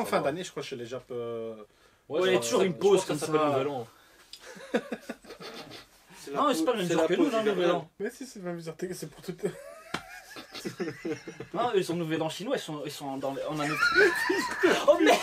qu'en fin d'année, je crois, chez les Japs. Ouais, il y a toujours une pause comme ça. Nouvel An. Non, mais c'est pas le même jour que nous, là, le Nouvel An. Mais si, c'est le même bizarre, c'est pour tout. Non, ils sont Nouvel An chinois, ils sont dans en année. Oh merde!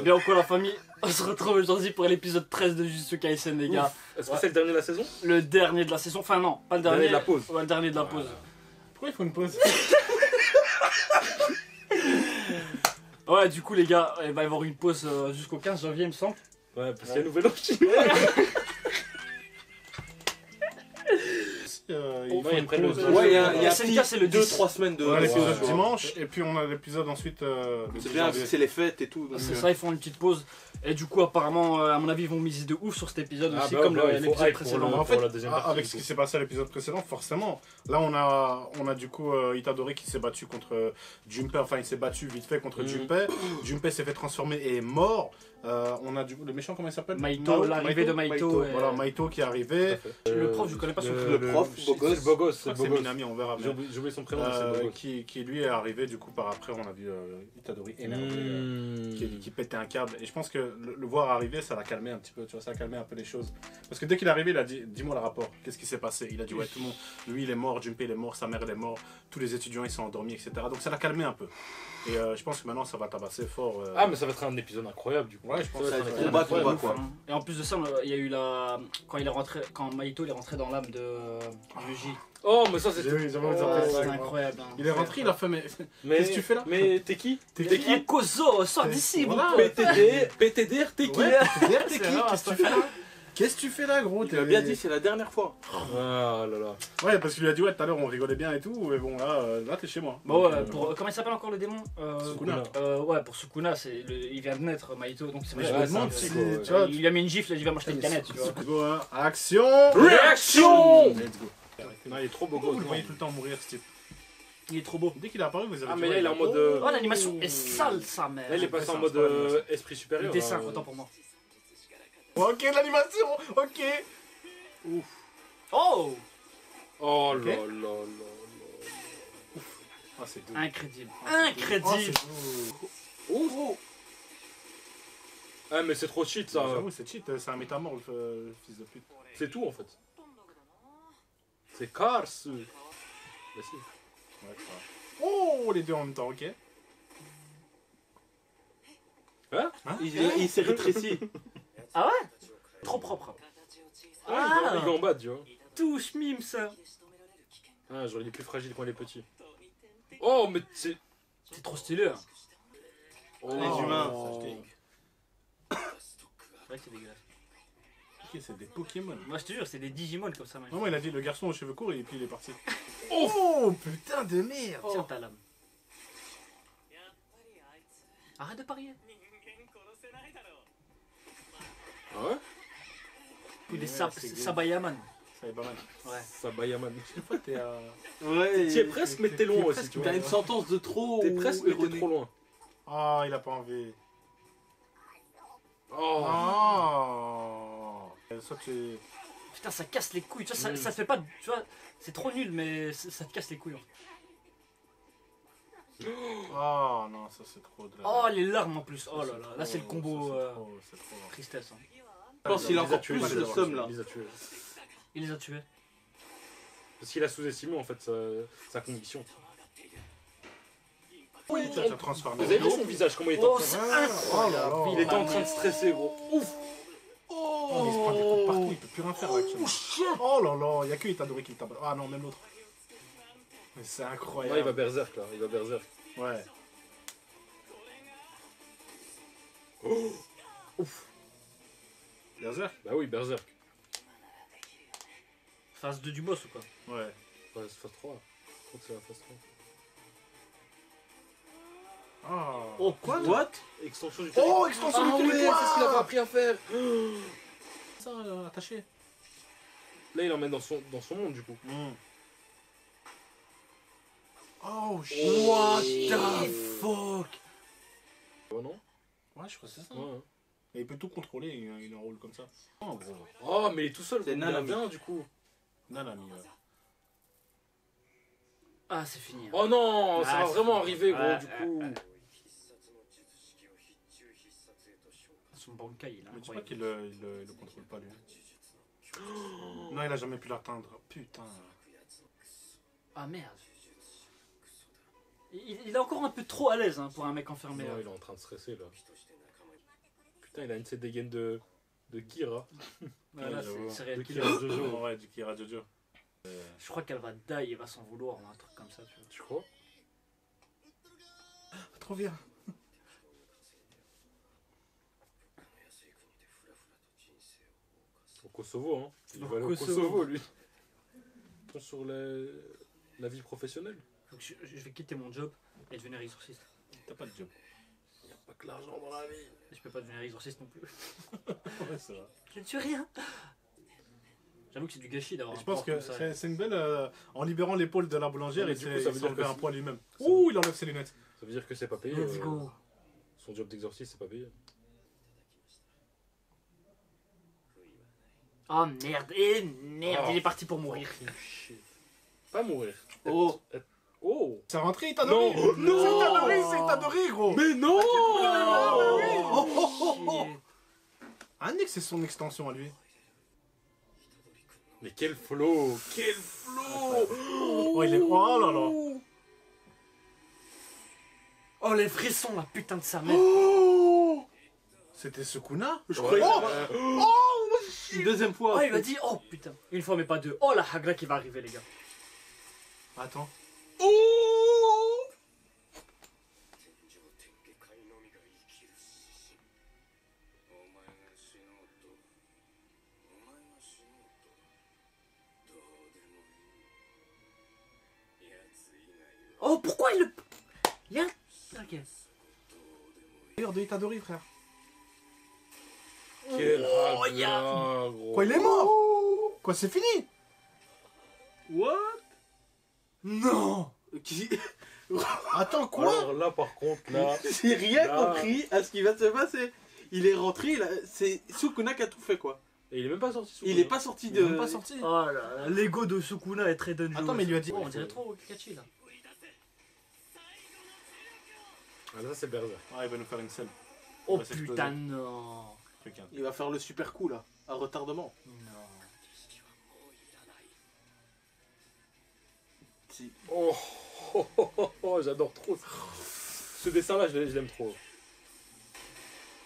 Bien quoi la famille, on se retrouve aujourd'hui pour l'épisode 13 de Jujutsu Kaisen les gars. Est-ce que c'est le dernier de la saison? Le dernier de la saison, enfin non, pas le dernier. De la pause. Ouais, le dernier de la pause. Pourquoi il faut une pause? Ouais, du coup les gars, il va y avoir une pause jusqu'au 15 janvier il me semble. Ouais, parce qu'il y a Nouvel An chinois. Ils prennent le Ouais, il y a SNK, c'est le 2-3 semaines de. Ouais, l'épisode Ouais. dimanche, et puis on a l'épisode ensuite. C'est bien, c'est les fêtes et tout. donc, C'est ça, ils font une petite pause. Et du coup, apparemment, à mon avis, ils vont miser de ouf sur cet épisode Ah aussi, bah, comme bah, il faut l'épisode hype précédent. pour En fait, la deuxième partie, avec du ce coup. qui s'est passé à l'épisode précédent, forcément, là on a du coup Itadori qui s'est battu contre Junpei, enfin il s'est battu vite fait contre Junpei. Junpei s'est fait transformer et est mort. On a du coup le méchant, comment il s'appelle? Maito, l'arrivée de Maito. et- Voilà, Maito qui est arrivé. Le prof, je connais pas son Le prénom. prof, beau gosse. C'est le beau gosse, Je c'est crois le que beau c'est gosse. Minami, on verra bien. J'ai oublié son prénom, mais c'est le beau gosse. Qui lui est arrivé du coup par après, on a vu Itadori énervé. Qui pétait un câble, et je pense que le voir arriver ça l'a calmé un petit peu, tu vois, ça a calmé un peu les choses, parce que dès qu'il est arrivé il a dit dis-moi le rapport, qu'est-ce qui s'est passé, il a dit ouais tout le monde, lui il est mort, Junpei il est mort, sa mère elle est morte, tous les étudiants ils sont endormis, etc. Donc ça l'a calmé un peu, et je pense que maintenant ça va tabasser fort. Ah, mais ça va être un épisode incroyable du coup. Ouais, je pense Ça va que être ça va combat, être combat, incroyable. quoi. Et en plus de ça, il y a eu la. Quand Maito il est rentré dans l'âme de Yuji. Oh, mais ça J'ai c'était. vu, j'avais Oh, envie de dire, C'était ouais. incroyable. hein. Il est rentré, il a fait mais Mais qu'est-ce que tu fais là? Mais t'es qui? T'es Eh, qui? Kozo, sors d'ici, mon Voilà. pote. PTDR, t'es qui? Ouais, t'es qui? Qu'est-ce que tu fais là? Qu'est-ce que tu fais là, gros? Il a bien dit, c'est la dernière fois. Ah là là. Ouais, parce qu'il lui a dit ouais tout à l'heure on rigolait bien et tout, mais bon là t'es chez moi. Bon, Donc, ouais, pour, comment il s'appelle encore le démon Sukuna. Ouais, pour Sukuna, il vient de naître, Maito, donc c'est Mais vrai. je me Ouais, demande c'est un si, psycho, ouais. tu vois, Il lui a mis une gifle, il a dit va m'acheter une canette, tu vois. Sukuna, action! Réaction! Let's go. Non, il est trop beau Pourquoi vous gosse. le voyez tout le temps mourir, ce type? Il est trop beau. Dès qu'il est apparu, vous avez Ah, dit, mais là ouais, il est en mode. Oh, l'animation est sale, sa mère. Là il est passé en ça, mode c'est pas l'animation. esprit Le supérieur. dessin, hein. autant pour moi. Ok, l'animation, ok! Oh! Oh Ok. là là là là. Ah, c'est doux. Incrédible. Oh, c'est Incrédible. doux. Oh. Ah, mais c'est trop cheat ça. J'avoue, c'est cheat, c'est un métamorphe, le fils de pute. C'est tout en fait. C'est Cars. Bah si. Ouais, ça va. Oh, les deux en même temps, ok. Hein? Il s'est rétréci. Ah ouais? Trop propre. Ah, il va en bas, tu vois. Touche mime ça. Ah, genre il est plus fragile quand il est petit. Oh, mais c'est. C'est trop stylé. Hein. Oh. Les humains. C'est vrai que c'est dégueulasse. Ok, c'est des Pokémon. Moi je te jure, c'est des Digimon comme ça, mec. Non, il a dit le garçon aux cheveux courts et puis il est parti. Oh, putain de merde! Tiens ta lame. Arrête de parier. Ah ouais? Il est Ouais, Sab- c'est good. Sabayaman. Ça est pas mal. Ouais. Ça Bayaman. Une fois, t'es à. Ouais. Tu es presque, mais t'es loin aussi, tu vois. T'as une sentence de trop. T'es presque, mais t'es erronée. trop loin. Ah, il a pas envie. Oh. Ah! Soit tu. Putain, ça casse les couilles. Tu vois, ça te fait pas. Tu vois, c'est trop nul, mais ça te casse les couilles. Ah non, ça c'est trop de la. Oh, les larmes en plus. Oh là là. Là, trop, c'est le combo c'est trop. tristesse. Hein. Je pense qu'il a Il les encore tués, plus il le les a somme tués, là. Il les a tués. Il les a tués. Parce qu'il a sous-estimé en fait sa conviction. Oui, tu as transformé. Vous avez vu son visage, comment il était en Oh, train c'est Ah, incroyable. oh là là. Il était en train de stresser, gros. Ouf. Oh, il se prend des coups partout, il peut plus rien faire actuellement. Oh là là, il y a que Itadori qui le tape. Ah non, même l'autre. Mais c'est Ouais, il va incroyable. berserk là, il va berserk. Ouais. Ouf. Berserk? Bah oui, berserk. Phase 2 du boss ou quoi? Ouais. Ouais, c'est phase 3. Je crois que c'est la phase 3. Ah. Oh, quoi What? Extension du Oh, territoire. extension Ah du ouais, territoire. c'est ce qu'il avait appris à faire. Ça, attaché. Là, il l'emmène dans son monde, du coup. Oh, What shit. the fuck? Oh non? Ouais, je crois que c'est ça. Ouais. Et il peut tout contrôler, il enroule comme ça. Oh, gros. Oh, mais il est tout seul. C'est Il a Nanami. bien, du coup. Nanami, ouais. Ah, c'est fini. hein. Oh non, ça Ah, va c'est vraiment fini. arriver, gros, Ouais, du coup. Son bankai, il est Mais tu vois incroyable. qu'il le contrôle pas, lui. Non, il a jamais pu l'atteindre. Putain. Ah merde. Il est encore un peu trop à l'aise hein, pour un mec enfermé. Non, là. il est en train de stresser, là. Putain, il a une de ces dégaines de Kira. Voilà, Ouais, j'avoue. c'est réel De killer. Kira Jojo. Oh, ouais, du Kira Jojo. Je crois qu'elle va die et va s'en vouloir ou un truc comme ça. Tu vois. Tu crois? Trop bien. Au Kosovo, hein. Il Au va aller au Kosovo. Kosovo, lui. Sur la vie professionnelle. Donc, je vais quitter mon job et devenir exorciste. T'as pas de job. Il n'y a pas que l'argent dans la vie. Et je peux pas devenir exorciste non plus. Ouais, c'est vrai. Je ne suis rien. J'avoue que c'est du gâchis d'avoir Et un je pense corps que comme ça. c'est une belle. En libérant l'épaule de la boulangère, Ouais, il mais du coup, ça veut s'est dire enlevé que un c'est- poids lui-même. ça- Ouh, il enlève ses lunettes. Ça veut dire que c'est pas payé. Let's go. Son job d'exorciste, c'est pas payé. Oh merde, merde, Oh. il est parti pour mourir. Pas mourir. Oh. Oh. C'est rentré Itadori. Non. Non, c'est Non. Itadori, c'est Itadori, gros. Mais non. Shit. Ah, Nick, c'est son extension à lui. Mais quel flow. Quel flow. Oh, il est. Oh là là. Oh les frissons, la putain de sa mère. C'était Sukuna. Je Ouais. croyais. Une deuxième fois. Oh, il m'a dit, oh putain. Une fois, mais pas deux. Oh la hagra qui va arriver, les gars. Attends. Oh, pourquoi il le. Il y a un. Ok. Meilleur de Itadori, frère. Quel Oh, raga, y a- gros. Quoi, il est mort. Quoi, c'est fini. What? Non. Qui- Attends, quoi. Alors là, par contre, là. J'ai rien Là. compris à ce qui va se passer. Il est rentré, c'est Sukuna qui a tout fait quoi. Et il est même pas sorti. Il est pas sorti Il est de. même pas sorti. Oh là là, l'ego de Sukuna est très dangereux. Attends, mais il lui a dit- Oh, on dirait trop Kakashi là. Ah, là, c'est Berserk. Ah, il va nous faire une scène. Oh va s'exploser. putain, non. Truc, hein. Il va faire le super coup là, à retardement. Non. Si. Oh, oh, oh, oh, oh, j'adore trop. Ce dessin-là, je l'aime trop.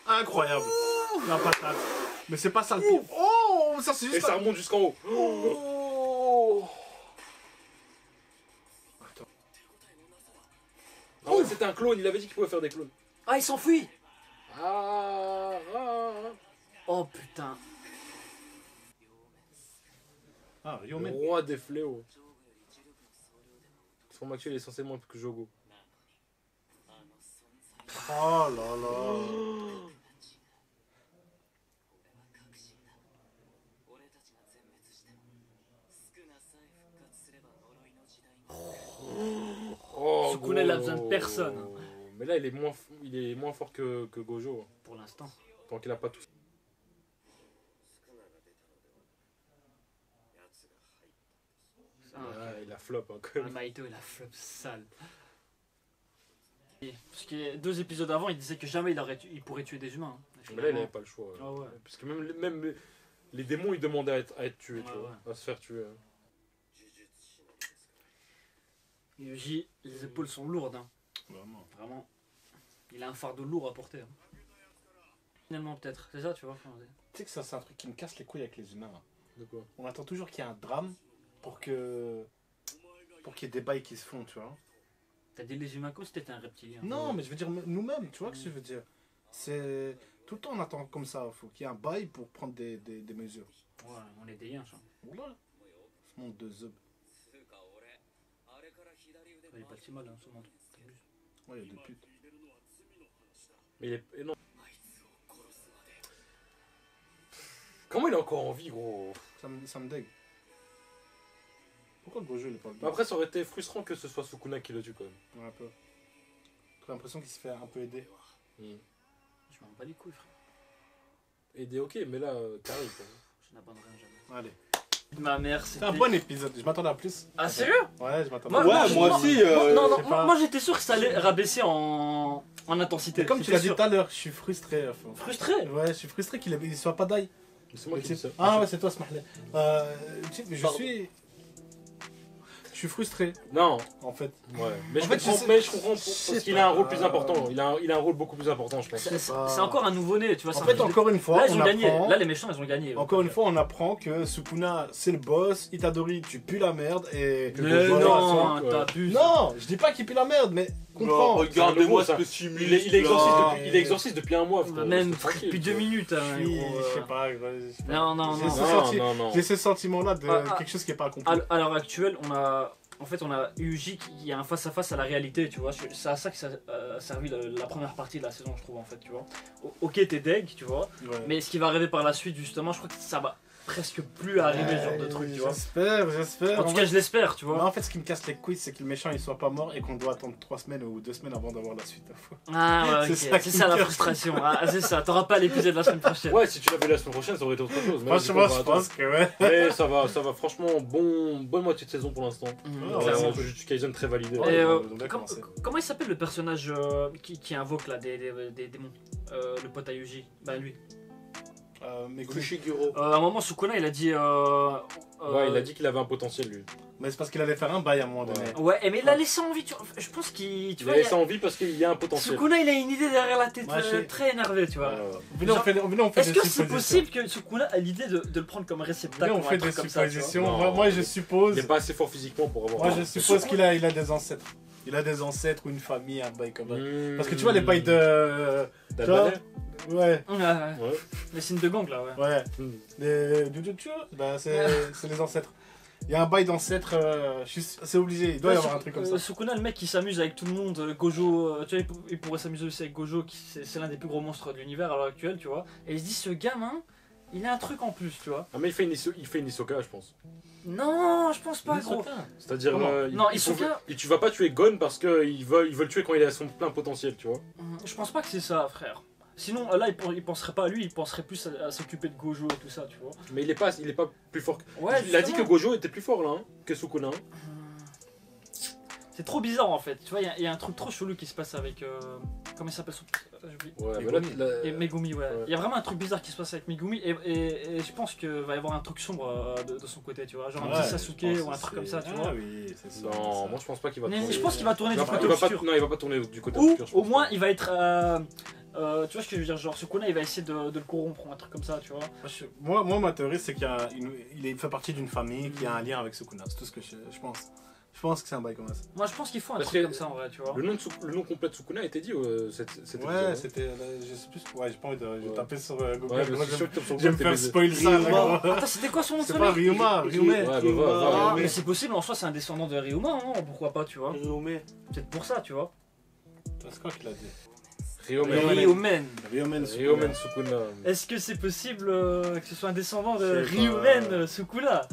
Incroyable. La patate. Mais c'est pas ça le pire. Oh, ça c'est Et juste. ça remonte jusqu'en haut. Oh. Attends. Ah ouais, c'était un clone, il avait dit qu'il pouvait faire des clones. Ah, il s'enfuit. Ah, ah. Oh putain. Ah, Le Ryomen. roi des fléaux. Son forme actuelle est censément plus que Jogo. Oh là là. Oh, Sukuna, il a gros. besoin de personne. Mais là, il est moins fort que Gojo. Pour l'instant. Tant qu'il a pas tout. Ah, il a flop. Hein, quand Ah, même. Maito, il a flop sale. Parce que 2 épisodes avant, il disait que jamais il pourrait tuer des humains. hein. Mais là, il n'avait pas le choix. Ah ouais. Parce que même les démons, ils demandaient à être tués, tu Ouais, vois, à se faire tuer. hein. Yuji, les épaules sont lourdes. Hein. Vraiment. Vraiment. Il a un fardeau lourd à porter. Hein. Finalement, peut-être. C'est ça, tu vois. Enfin, Tu sais que ça, c'est un truc qui me casse les couilles avec les humains. Là. De quoi? On attend toujours qu'il y ait un drame pour qu'il y ait des bails qui se font, tu vois. T'as dit les humains comme si t'étais un reptilien. Non, mais je veux dire nous-mêmes, tu vois ce que je veux dire. C'est tout le temps on attend comme ça. Faut qu'il y ait un bail pour prendre des mesures. Ouais, on est des yinches. Hein. Voilà. Ce monde de Zub. Il est pas si mal, hein, ce monde. T'abuses. Ouais, il y a des putes. Mais il est. Non. Comment il est encore en vie, gros? Ça me dégue. Pourquoi Gojo il est pas le bien? Après, ça aurait été frustrant que ce soit Sukuna qui le tue quand même. Ouais, un peu. J'ai l'impression qu'il se fait un peu aider. Je m'en bats les couilles, frère. Aider, ok, mais là, t'arrives. Je n'abandonnerai jamais. Allez. Ma mère, C'est c'était. un bon épisode, je m'attendais à plus. Ah, sérieux? Ouais, je m'attendais Moi, à Ouais, plus. moi aussi. Non, je sais pas. moi j'étais sûr que ça allait rabaisser en intensité. Mais comme tu J'étais l'as dit sûr. tout à l'heure, je suis frustré. Frustré? Ouais, je suis frustré qu'il soit pas d'ail. C'est moi qui dis ça. Ah ouais, c'est toi, Smahlé. Je suis frustré, Non, en fait. ouais. Mais En je fait, comprends, je sais- mais je comprends je sais parce qu'il pas. a un rôle plus important. Il a un rôle beaucoup plus important, je pense. C'est encore un nouveau-né, tu vois. En c'est un fait, truc de- encore une fois, Là, ils on ont gagné. apprend... Là, les méchants, ils ont gagné. Encore une fois, on apprend que Sukuna, c'est le boss, Itadori, tu pues la merde, et... que Mais Gojo, non, ouais. t'abuses. Non, je dis pas qu'il pue la merde, mais comprends. Regardez-moi ça. ce simule. Il est exorciste depuis un mois. frérot. Même C'est tranquille, depuis 2 tu vois. minutes. Hein, Je suis- gros, je sais pas, je sais pas. Non, non, J'ai non. ce Non, senti- non, non. J'ai ce sentiment-là de Ah, ah. quelque chose qui est pas accompli. À l'heure actuelle, on a Yuji qui a un face-à-face à la réalité, tu vois. C'est à ça que ça a servi la première partie de la saison, je trouve, en fait, tu vois. Ok, t'es deg, tu vois. Ouais. Mais ce qui va arriver par la suite, justement, je crois que ça va presque plus arriver, ce genre de truc, tu vois. J'espère. En tout cas, je l'espère, tu Mais vois. en fait, ce qui me casse les couilles, c'est que le méchant il soit pas mort et qu'on doit attendre 3 semaines ou 2 semaines avant d'avoir la suite. Ah, ouais, C'est ok. ça C'est qui ça me la casse. frustration. Ah, c'est ça. T'auras pas l'épisode de la semaine prochaine. Ouais, si tu l'avais la semaine prochaine, ça aurait été autre chose. Mais là, Franchement, du coup, je on va pense que ouais. attendre. Mais ça va, franchement, bonne moitié de saison pour l'instant. Mmh. Ouais, Clairement, ouais. Jujutsu Kaisen très validé. Et, Ouais, ils ont bien comment, commencé. comment il s'appelle le personnage qui invoque là des démons, le pote à Yuji? Bah lui. Megumi. Fushiguro. À un moment, Sukuna il a dit. Ouais, il a dit qu'il avait un potentiel lui. Mais c'est parce qu'il allait faire un bail à un moment donné. Ouais, mais il l'a laissé en vie. Je pense qu'il. Tu Il vois, a laissé en vie parce qu'il y a un potentiel. Sukuna il a une idée derrière la tête, Ouais, je sais. très énervé, tu vois. Venez, on fait Est-ce des que c'est suppositions. possible que Sukuna a l'idée de le prendre comme réceptacle Venez, on ou un fait truc des comme ça, tu vois? suppositions. Non. Moi, je suppose. Il est pas assez fort physiquement pour avoir. Moi, je suppose qu'il a des ancêtres. Il a des ancêtres ou une famille, un bail comme ça. Mmh. Parce que tu vois, les bails de. d'Albanais. Ouais, Ouais. Ouais. Les signes de gang là, ouais. ouais. Mmh. Les Jujutsu, bah, c'est les ancêtres. Il y a un bail d'ancêtres, c'est obligé, il doit y avoir un truc comme ça. Sukuna, le mec qui s'amuse avec tout le monde, Gojo, tu vois, il pourrait s'amuser aussi avec Gojo, c'est l'un des plus gros monstres de l'univers à l'heure actuelle, tu vois. Et il se dit, ce gamin, il a un truc en plus, tu vois. Ah, mais il fait une Hisoka, je pense. Non, je pense pas, gros. C'est-à-dire, Comment Non, il Hisoka- tu vas pas tuer Gon parce qu'il veut le tuer quand il est à son plein potentiel, tu vois. Je pense pas que c'est ça, frère. Sinon, là, il penserait pas à lui, il penserait plus à s'occuper de Gojo et tout ça, tu vois. Mais il est pas plus fort. Ouais, Il a dit que justement. Gojo était plus fort là, hein, que Sukuna. hein. C'est trop bizarre en fait, tu vois, il y a un truc trop chelou qui se passe avec. Comment il s'appelle son. J'oublie. Ouais, Megumi. mais là, Et Megumi, ouais. ouais. Il y a vraiment un truc bizarre qui se passe avec Megumi et je pense qu'il va y avoir un truc sombre de son côté, tu vois. Genre un Ouais, petit Sasuke je pense ou un que truc comme c'est- ça, tu Ah vois. oui, c'est ça. Non, moi je pense pas qu'il va Mais tourner. je pense qu'il va tourner Il du va côté pas- obscur. Non, il va pas tourner du côté Ou obscur. je au pense moins pas. il va être. Tu vois ce que je veux dire, genre Sukuna il va essayer de le corrompre ou un truc comme ça, tu vois. Moi, ma théorie, c'est qu'il fait partie d'une famille qui a un lien avec Sukuna. C'est tout ce que je pense. Je pense que c'est un bail comme ça. Moi je pense qu'il faut un Parce truc que comme ça en vrai, tu vois. Le nom complet de Sukuna a été dit cet Ouais, épisode. c'était. Je sais plus. Ouais, j'ai pas envie de. Je vais Ouais. taper sur Ouais, Google. mais Moi, c'est sûr que comme son je vais me t'es faire baisé. spoil ça, là, Ryuma. gros. Attends, c'était quoi son nom de C'est famille pas Ryuma, Ryume. Ouais, bah, Ah, va. mais c'est possible, en soi c'est un descendant de Ryuma, hein, pourquoi pas, tu vois. Ryume. Peut-être pour ça, tu vois. C'est quoi qu'il a dit Ryomen. Ryomen. Ryomen Sukuna. Est-ce que c'est possible que ce soit un descendant de Je sais pas. Ryumen Sukuna?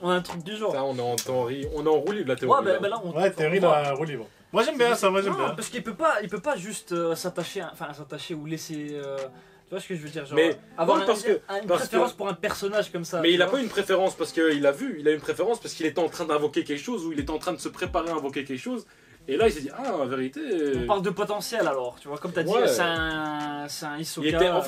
On a un truc du genre. Ça, on est en roue libre la Ouais, théorie. bah, là. bah là on. Ouais, théorie on voit. dans la roue libre. Moi, j'aime bien ça, moi, j'aime Non, bien. parce qu'il peut pas juste s'attacher, enfin s'attacher ou laisser. Tu vois ce que je veux dire, genre Mais- avoir non, parce que- une parce préférence que- pour un personnage comme ça. Mais tu il a vois. pas une préférence parce qu'il a vu, il a une préférence parce qu'il était en train d'invoquer quelque chose ou il était en train de se préparer à invoquer quelque chose. Et là, il s'est dit, ah, en vérité. On parle de potentiel alors, tu vois, comme t'as dit, Ouais. c'est un Hisoka.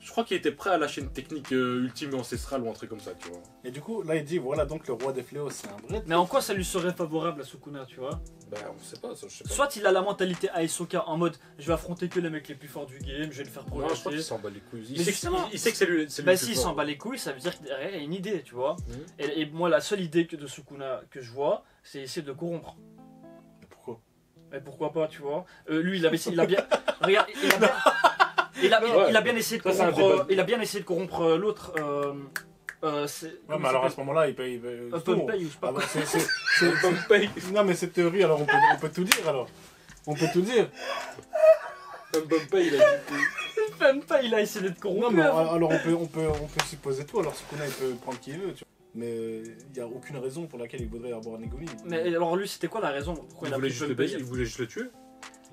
Je crois qu'il était prêt à lâcher une technique ultime et ancestrale ou un truc comme ça, tu vois. Et du coup, là, il dit voilà, donc le roi des fléaux, c'est un vrai. Mais en quoi ça lui serait favorable à Sukuna, tu vois? Bah, on sait pas, ça, je sais pas. Soit il a la mentalité Hisoka en mode je vais affronter que les mecs les plus forts du game, je vais le faire Non, je crois qu'il progresser. s'en bat les couilles. Mais Il sait justement- il sait que c'est lui. c'est lui Bah le plus s'il fort. s'en bat les couilles, ça veut dire que derrière il y a une idée, tu vois. Mhm. Et moi la seule idée de Sukuna que je vois, c'est essayer de le corrompre. Mais pourquoi Et pourquoi pas, tu vois. Lui il a bien. Regarde, il a bien essayé de Ça, c'est un corrompre. débat. Il a bien essayé de corrompre l'autre. Ouais, mais alors à ce moment-là, il paye. Pompey ou je sais pas Ah, quoi. bah, Non, mais cette théorie, alors on peut tout dire alors. On peut tout dire. Mbempa, il a dit. Même pas, il a essayé d'être corrompu. Non, mais avant. alors on peut supposer tout. Alors Sukuna, il peut prendre qui il veut, tu vois. Mais il n'y a aucune raison pour laquelle il voudrait avoir Negumi. Mais alors lui, c'était quoi la raison pourquoi Il il a voulait pris juste le Pumpai il voulait juste le tuer.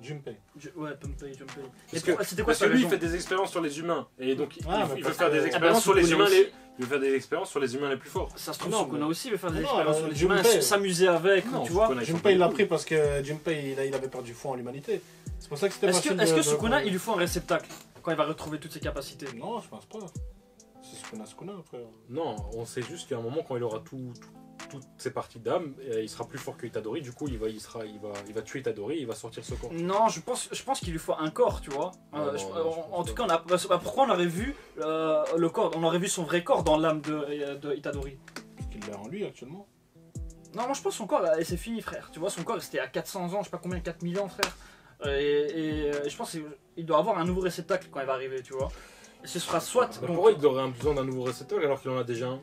Junpei. Ouais, Pumpai. Parce Et c'était quoi Parce sa que lui, il raison fait des expériences sur les humains. Et donc, Ah, il mais veut parce faire que- des Ah, expériences bah, sur les Sukuna humains. aussi. Il veut faire des expériences sur les humains les plus forts. Ça se trouve, Non, Sukuna mais- aussi veut faire des Non, expériences sur les Junpei. humains, s'amuser avec, Non, tu vois. Sukuna, il s'en Junpei, il l'a bat les pris parce que Junpei, il avait perdu foi en l'humanité. C'est pour ça que c'était Est-ce facile que, est-ce que de- Sukuna, il lui faut un réceptacle quand il va retrouver toutes ses capacités? Non, je pense pas. C'est Sukuna, frère. Non, on sait juste qu'à un moment, quand il aura toutes ses parties d'âme, il sera plus fort que Itadori. Du coup, il va tuer Itadori, il va sortir ce corps. Non, je pense qu'il lui faut un corps, tu vois. Non, non, je pense En tout pas. cas, pourquoi on aurait vu le corps? On aurait vu son vrai corps dans l'âme de Itadori. Parce qu'il l'a en lui actuellement. Non, moi je pense que son corps, c'est fini, frère. Tu vois, son corps, c'était à 400 ans, je sais pas combien, 4 000 ans, frère. Et je pense qu'il doit avoir un nouveau réceptacle quand il va arriver, tu vois. Et ce sera soit. Mais donc- pourquoi il aurait besoin d'un nouveau réceptacle alors qu'il en a déjà un?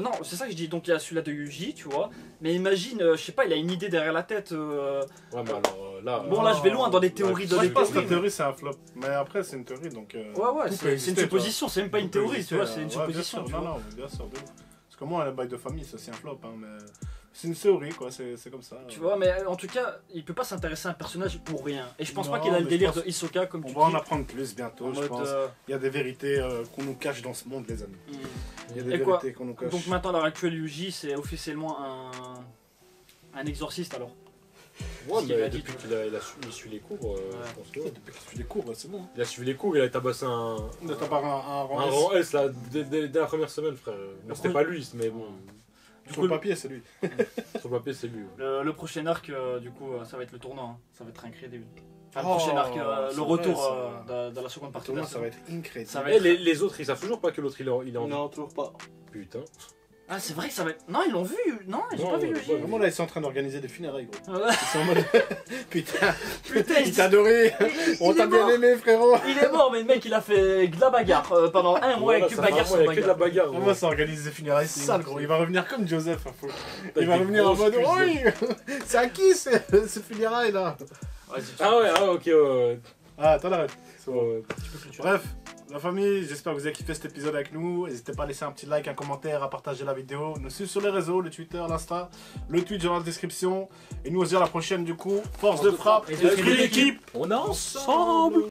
Non, c'est ça que je dis. Donc il y a celui-là de Yuji, tu vois. Mais imagine, je sais pas, il a une idée derrière la tête. Ouais, mais alors là. Bon, là, je vais loin dans les théories de Je sais pas si ta l'époque. théorie c'est un flop. Mais après, c'est une théorie donc. Ouais, tout peut c'est une exister, tu vois. supposition, c'est même pas une Tout peut théorie, exister, tu vois, c'est une ouais, supposition. bien Tu sûr, vois. non, bien sûr, de ouf. Parce que moi, la bail de famille, ça c'est un flop, hein, mais c'est une théorie, quoi, c'est comme ça. Tu vois, mais en tout cas, il peut pas s'intéresser à un personnage pour rien. Et je pense pas Non, qu'il a le mais délire je de Hisoka, comme On tu va en dis. apprendre plus bientôt, En je mode, pense. Il y a des vérités qu'on nous cache dans ce monde, les amis. Il y a des Et quoi vérités qu'on nous cache. Donc maintenant, à l'heure actuelle, Yuji, c'est officiellement un exorciste alors. Ouais, ce qu'il a mais dit, depuis tu qu'il il suit les cours, je pense que. Depuis que tu fais des cours, ouais, c'est bon. Il a suivi les cours, il a tabassé un T'as pas un rang S. rang S là, dès la première semaine, frère. Bon, c'était pas lui, mais bon, Sur le papier, c'est lui. sur le papier, c'est lui. Le prochain arc, du coup, ça va être le tournant. Hein. Ça va être incroyable. Enfin, le Oh, prochain arc, c'est le vrai, retour ça. de la seconde partie Pour de la moi, ça va saison. être incroyable. Ça va Et être- les autres, ils savent toujours pas que l'autre il est en vie. Non, toujours pas. Putain. Ah, c'est vrai que ça va être. Non, ils l'ont vu. Non, ils ont Non, pas vu ouais, Yuji. ouais, Vraiment, là, ils sont en train d'organiser des funérailles, gros. Ouais. Ils sont en mode. Putain, Putain, il t'a adoré. On il t'a est bien mort. aimé, frérot. Il est mort, mais le mec, il a fait de la bagarre pendant un mois Voilà, avec ça bagarre fait sur un mois, il y a que de la bagarre. bagarre. Vraiment, ça organise des funérailles C'est sales, une- gros. Il va revenir comme Joseph. Hein, faut- Avec Il va des revenir en grosses mode. cuisses. Oui, c'est à qui ces funérailles là? Vas-y, Ah ouais, ah ok, ouais. Ah, attends, arrête. C'est bon. Ouais. tu peux clôturer. Bref, la famille, j'espère que vous avez kiffé cet épisode avec nous. N'hésitez pas à laisser un petit like, un commentaire, à partager la vidéo. Nous suivre sur les réseaux, le Twitter, l'Insta, le Twitch dans la description. Et nous on se dit à la prochaine du coup. Force de frappe, Et esprit d'équipe. On est ensemble.